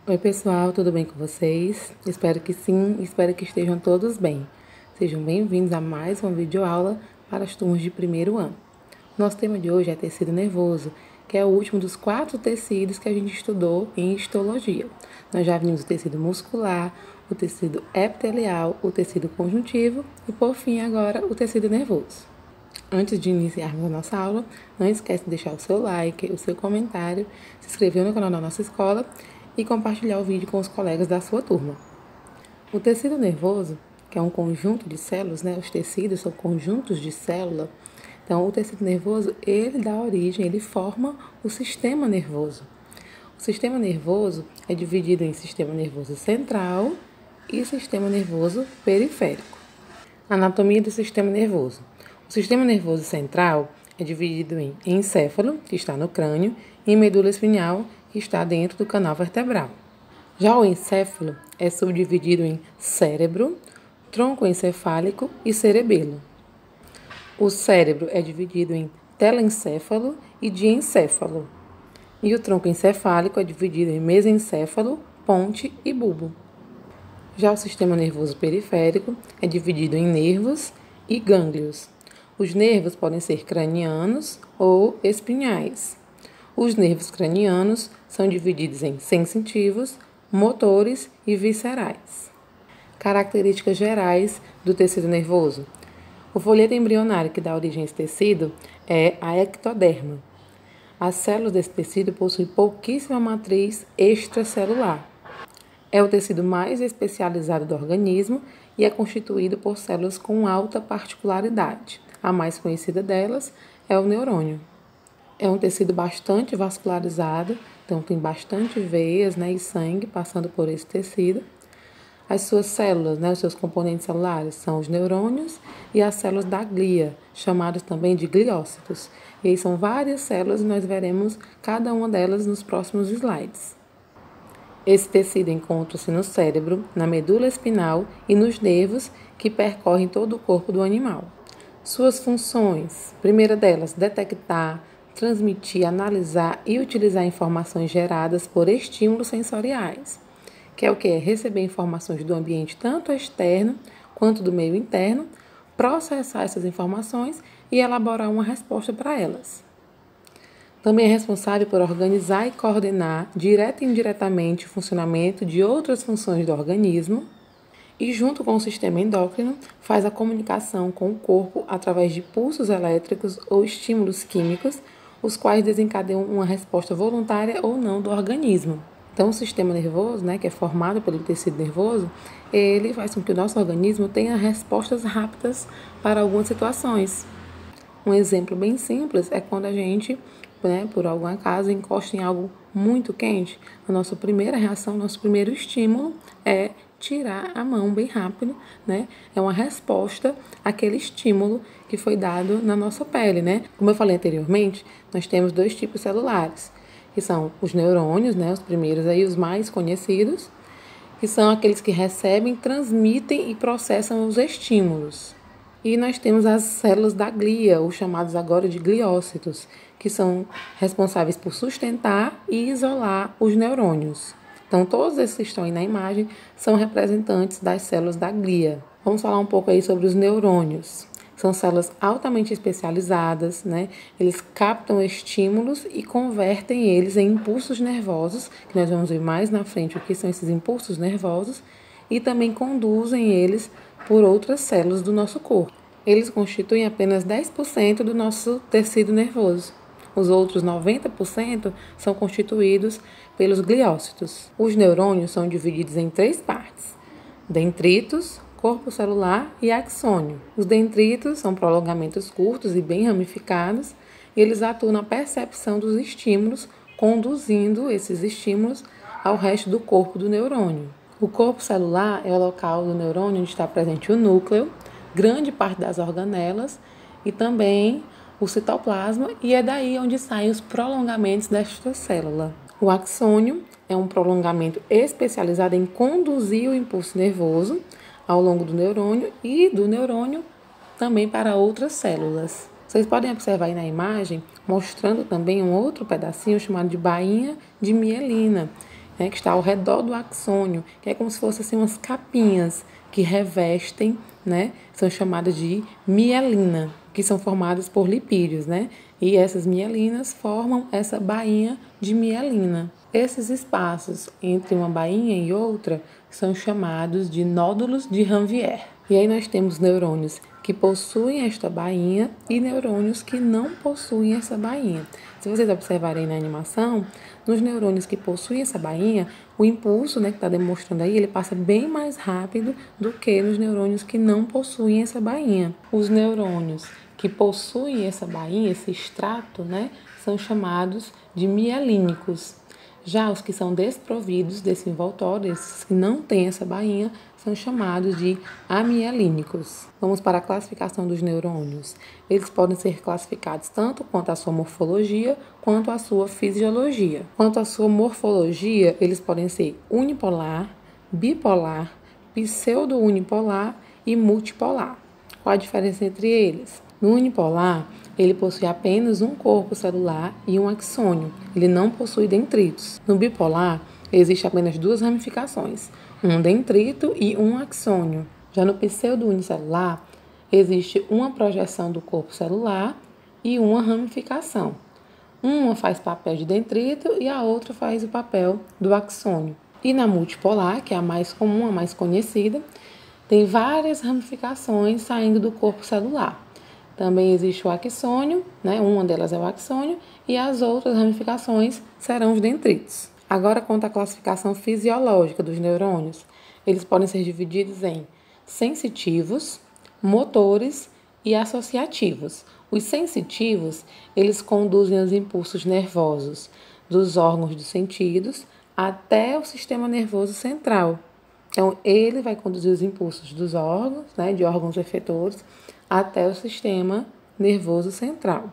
Oi pessoal, tudo bem com vocês? Espero que sim, espero que estejam todos bem. Sejam bem-vindos a mais uma videoaula para as turmas de primeiro ano. Nosso tema de hoje é tecido nervoso, que é o último dos 4 tecidos que a gente estudou em histologia. Nós já vimos o tecido muscular, o tecido epitelial, o tecido conjuntivo e, por fim, agora o tecido nervoso. Antes de iniciarmos a nossa aula, não esquece de deixar o seu like, o seu comentário, se inscrever no canal da nossa escola e compartilhar o vídeo com os colegas da sua turma. O tecido nervoso, que é um conjunto de células, né? Os tecidos são conjuntos de célula. Então, o tecido nervoso, ele dá origem, ele forma o sistema nervoso. O sistema nervoso é dividido em sistema nervoso central e sistema nervoso periférico. Anatomia do sistema nervoso. O sistema nervoso central é dividido em encéfalo, que está no crânio, e medula espinhal, que está dentro do canal vertebral. Já o encéfalo é subdividido em cérebro, tronco encefálico e cerebelo. O cérebro é dividido em telencéfalo e diencéfalo. E o tronco encefálico é dividido em mesencéfalo, ponte e bulbo. Já o sistema nervoso periférico é dividido em nervos e gânglios. Os nervos podem ser cranianos ou espinhais. Os nervos cranianos são divididos em sensitivos, motores e viscerais. Características gerais do tecido nervoso. O folheto embrionário que dá origem a esse tecido é a ectoderma. As células desse tecido possuem pouquíssima matriz extracelular. É o tecido mais especializado do organismo e é constituído por células com alta particularidade. A mais conhecida delas é o neurônio. É um tecido bastante vascularizado, então tem bastante veias, né, e sangue passando por esse tecido. As suas células, né, os seus componentes celulares são os neurônios e as células da glia, chamadas também de gliócitos. E aí são várias células e nós veremos cada uma delas nos próximos slides. Esse tecido encontra-se no cérebro, na medula espinal e nos nervos que percorrem todo o corpo do animal. Suas funções, primeira delas, detectar, transmitir, analisar e utilizar informações geradas por estímulos sensoriais, que é o que? É receber informações do ambiente tanto externo quanto do meio interno, processar essas informações e elaborar uma resposta para elas. Também é responsável por organizar e coordenar, direta e indiretamente, o funcionamento de outras funções do organismo e, junto com o sistema endócrino, faz a comunicação com o corpo através de pulsos elétricos ou estímulos químicos, os quais desencadeiam uma resposta voluntária ou não do organismo. Então, o sistema nervoso, né, que é formado pelo tecido nervoso, ele faz com que o nosso organismo tenha respostas rápidas para algumas situações. Um exemplo bem simples é quando a gente, né, por algum acaso, encosta em algo muito quente. A nossa primeira reação, nosso primeiro estímulo é tirar a mão bem rápido, né? É uma resposta àquele estímulo que foi dado na nossa pele, né? Como eu falei anteriormente, nós temos 2 tipos celulares, que são os neurônios, né? Os primeiros aí, os mais conhecidos, que são aqueles que recebem, transmitem e processam os estímulos. E nós temos as células da glia, ou chamados agora de gliócitos, que são responsáveis por sustentar e isolar os neurônios. Então, todos esses que estão aí na imagem são representantes das células da glia. Vamos falar um pouco aí sobre os neurônios. São células altamente especializadas, né? Eles captam estímulos e convertem eles em impulsos nervosos, que nós vamos ver mais na frente o que são esses impulsos nervosos, e também conduzem eles por outras células do nosso corpo. Eles constituem apenas 10% do nosso tecido nervoso. Os outros 90% são constituídos pelos gliócitos. Os neurônios são divididos em 3 partes: dendritos, corpo celular e axônio. Os dendritos são prolongamentos curtos e bem ramificados, e eles atuam na percepção dos estímulos, conduzindo esses estímulos ao resto do corpo do neurônio. O corpo celular é o local do neurônio onde está presente o núcleo, grande parte das organelas e também o citoplasma, e é daí onde saem os prolongamentos desta célula. O axônio é um prolongamento especializado em conduzir o impulso nervoso ao longo do neurônio e do neurônio também para outras células. Vocês podem observar aí na imagem, mostrando também um outro pedacinho chamado de bainha de mielina, né, que está ao redor do axônio, que é como se fossem assim, umas capinhas que revestem, né, são chamadas de mielina, que são formadas por lipídios, né, e essas mielinas formam essa bainha de mielina. Esses espaços entre uma bainha e outra são chamados de nódulos de Ranvier. E aí nós temos neurônios que possuem esta bainha e neurônios que não possuem essa bainha. Se vocês observarem na animação, nos neurônios que possuem essa bainha, o impulso, né, que está demonstrando aí, ele passa bem mais rápido do que nos neurônios que não possuem essa bainha. Os neurônios que possuem essa bainha, esse extrato, né, são chamados de mielínicos. Já os que são desprovidos desse envoltório, esses que não têm essa bainha, são chamados de amielínicos. Vamos para a classificação dos neurônios. Eles podem ser classificados tanto quanto à sua morfologia, quanto à sua fisiologia. Quanto à sua morfologia, eles podem ser unipolar, bipolar, pseudo-unipolar e multipolar. Qual a diferença entre eles? No unipolar, ele possui apenas um corpo celular e um axônio. Ele não possui dendritos. No bipolar, existe apenas duas ramificações, um dendrito e um axônio. Já no pseudo-unicelular, existe uma projeção do corpo celular e uma ramificação. Uma faz papel de dendrito e a outra faz o papel do axônio. E na multipolar, que é a mais comum, a mais conhecida, tem várias ramificações saindo do corpo celular. Também existe o axônio, né? Uma delas é o axônio, e as outras ramificações serão os dendritos. Agora, quanto à classificação fisiológica dos neurônios, eles podem ser divididos em sensitivos, motores e associativos. Os sensitivos, eles conduzem os impulsos nervosos dos órgãos dos sentidos até o sistema nervoso central. Então, ele vai conduzir os impulsos dos órgãos, né, de órgãos efetores, até o sistema nervoso central.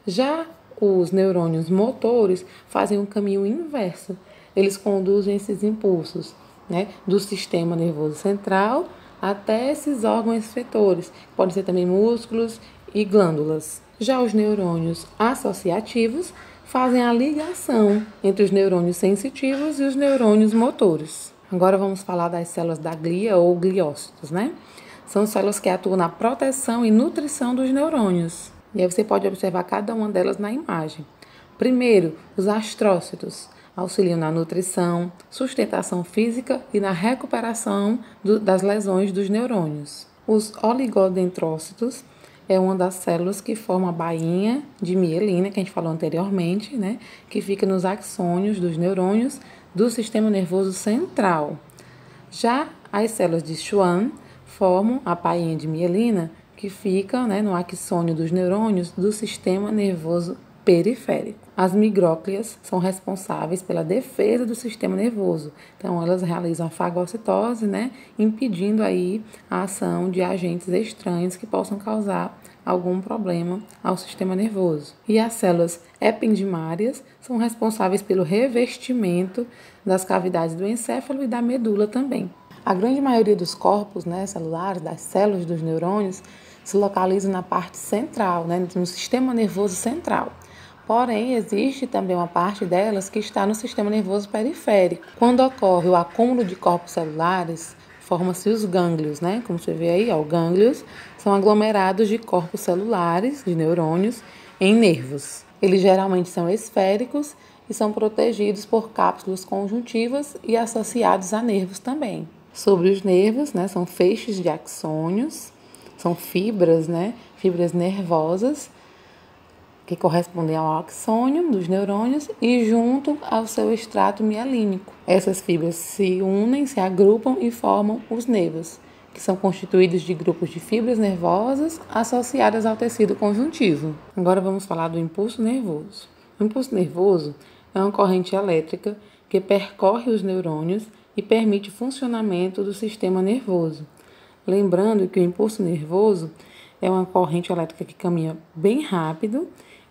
Já os neurônios motores fazem um caminho inverso. Eles conduzem esses impulsos, né, do sistema nervoso central até esses órgãos efetores, podem ser também músculos e glândulas. Já os neurônios associativos fazem a ligação entre os neurônios sensitivos e os neurônios motores. Agora vamos falar das células da glia ou gliócitos, né? São células que atuam na proteção e nutrição dos neurônios. E aí você pode observar cada uma delas na imagem. Primeiro, os astrócitos auxiliam na nutrição, sustentação física e na recuperação das lesões dos neurônios. Os oligodendrócitos é uma das células que forma a bainha de mielina, que a gente falou anteriormente, né? Que fica nos axônios dos neurônios do sistema nervoso central. Já as células de Schwann formam a bainha de mielina, que fica, né, no axônio dos neurônios do sistema nervoso periférico. As migróglias são responsáveis pela defesa do sistema nervoso. Então, elas realizam a fagocitose, né, impedindo aí a ação de agentes estranhos que possam causar algum problema ao sistema nervoso. E as células ependimárias são responsáveis pelo revestimento das cavidades do encéfalo e da medula também. A grande maioria dos corpos, né, celulares, das células dos neurônios, se localizam na parte central, né, no sistema nervoso central. Porém, existe também uma parte delas que está no sistema nervoso periférico. Quando ocorre o acúmulo de corpos celulares, formam-se os gânglios, né? Como você vê aí, ó, gânglios são aglomerados de corpos celulares, de neurônios, em nervos. Eles geralmente são esféricos e são protegidos por cápsulas conjuntivas e associados a nervos também. Sobre os nervos, né, são feixes de axônios, são fibras, né, fibras nervosas, que correspondem ao axônio dos neurônios e junto ao seu extrato mielínico. Essas fibras se unem, se agrupam e formam os nervos, que são constituídos de grupos de fibras nervosas associadas ao tecido conjuntivo. Agora vamos falar do impulso nervoso. O impulso nervoso é uma corrente elétrica que percorre os neurônios e permite o funcionamento do sistema nervoso. Lembrando que o impulso nervoso é uma corrente elétrica que caminha bem rápido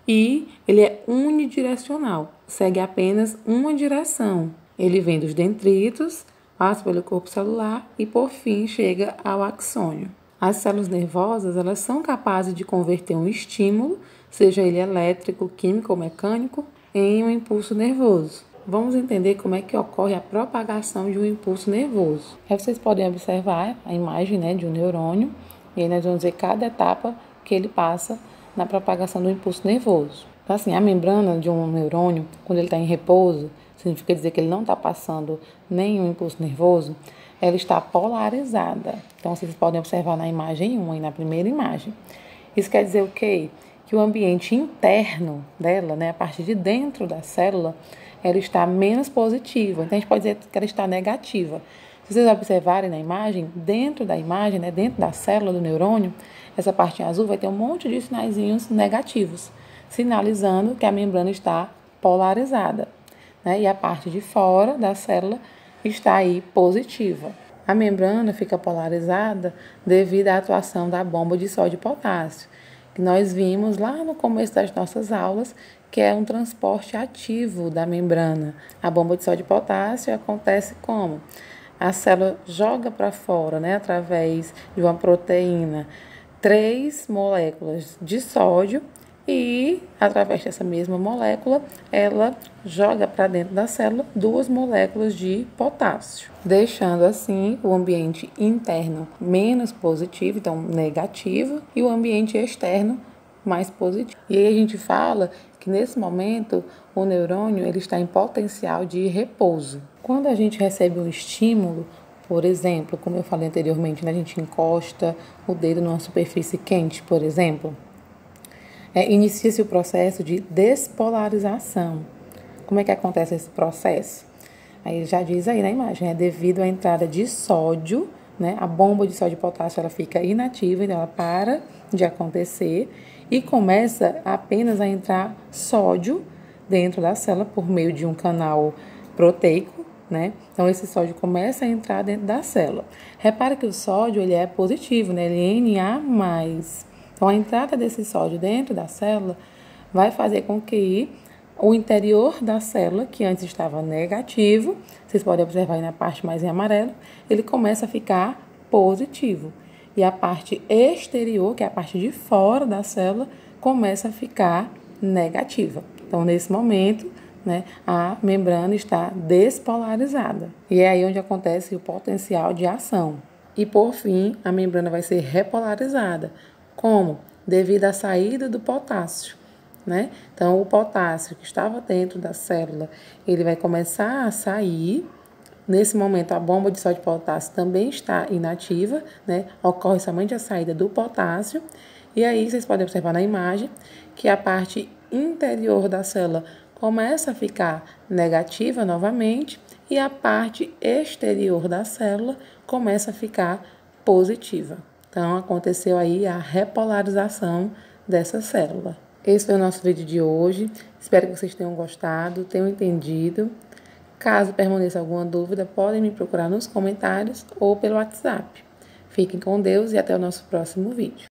e ele é unidirecional, segue apenas uma direção. Ele vem dos dendritos, passa pelo corpo celular e, por fim, chega ao axônio. As células nervosas, elas são capazes de converter um estímulo, seja ele elétrico, químico ou mecânico, em um impulso nervoso. Vamos entender como é que ocorre a propagação de um impulso nervoso. Aí vocês podem observar a imagem, né, de um neurônio, e aí nós vamos ver cada etapa que ele passa na propagação do impulso nervoso. Então, assim, a membrana de um neurônio, quando ele está em repouso, significa dizer que ele não está passando nenhum impulso nervoso, ela está polarizada. Então, vocês podem observar na imagem 1 e na primeira imagem. Isso quer dizer o quê? Que o ambiente interno dela, né, a parte de dentro da célula, ela está menos positiva. Então, a gente pode dizer que ela está negativa. Se vocês observarem na imagem, dentro da imagem, né, dentro da célula do neurônio, essa parte azul vai ter um monte de sinaizinhos negativos, sinalizando que a membrana está polarizada, né, e a parte de fora da célula está aí positiva. A membrana fica polarizada devido à atuação da bomba de sódio e potássio, que nós vimos lá no começo das nossas aulas, que é um transporte ativo da membrana. A bomba de sódio e potássio acontece como? A célula joga para fora, né, através de uma proteína, 3 moléculas de sódio e, através dessa mesma molécula, ela joga para dentro da célula 2 moléculas de potássio, deixando assim o ambiente interno menos positivo, então negativo, e o ambiente externo mais positivo. E aí a gente fala que nesse momento o neurônio ele está em potencial de repouso. Quando a gente recebe um estímulo, por exemplo, como eu falei anteriormente, né, a gente encosta o dedo numa superfície quente, por exemplo, inicia-se o processo de despolarização. Como é que acontece esse processo? Aí já diz aí na imagem, é devido à entrada de sódio, né? A bomba de sódio e potássio ela fica inativa, então ela para de acontecer e começa apenas a entrar sódio dentro da célula por meio de um canal proteico, né? Então esse sódio começa a entrar dentro da célula. Repara que o sódio ele é positivo, né? Ele é Na+. Então, a entrada desse sódio dentro da célula vai fazer com que o interior da célula, que antes estava negativo, vocês podem observar aí na parte mais em amarelo, ele começa a ficar positivo. E a parte exterior, que é a parte de fora da célula, começa a ficar negativa. Então, nesse momento, né, a membrana está despolarizada. E é aí onde acontece o potencial de ação. E, por fim, a membrana vai ser repolarizada. Como? Devido à saída do potássio, né? Então, o potássio que estava dentro da célula, ele vai começar a sair. Nesse momento, a bomba de sódio e potássio também está inativa, né? Ocorre somente a saída do potássio. E aí, vocês podem observar na imagem que a parte interior da célula começa a ficar negativa novamente e a parte exterior da célula começa a ficar positiva. Então, aconteceu aí a repolarização dessa célula. Esse foi o nosso vídeo de hoje. Espero que vocês tenham gostado, tenham entendido. Caso permaneça alguma dúvida, podem me procurar nos comentários ou pelo WhatsApp. Fiquem com Deus e até o nosso próximo vídeo.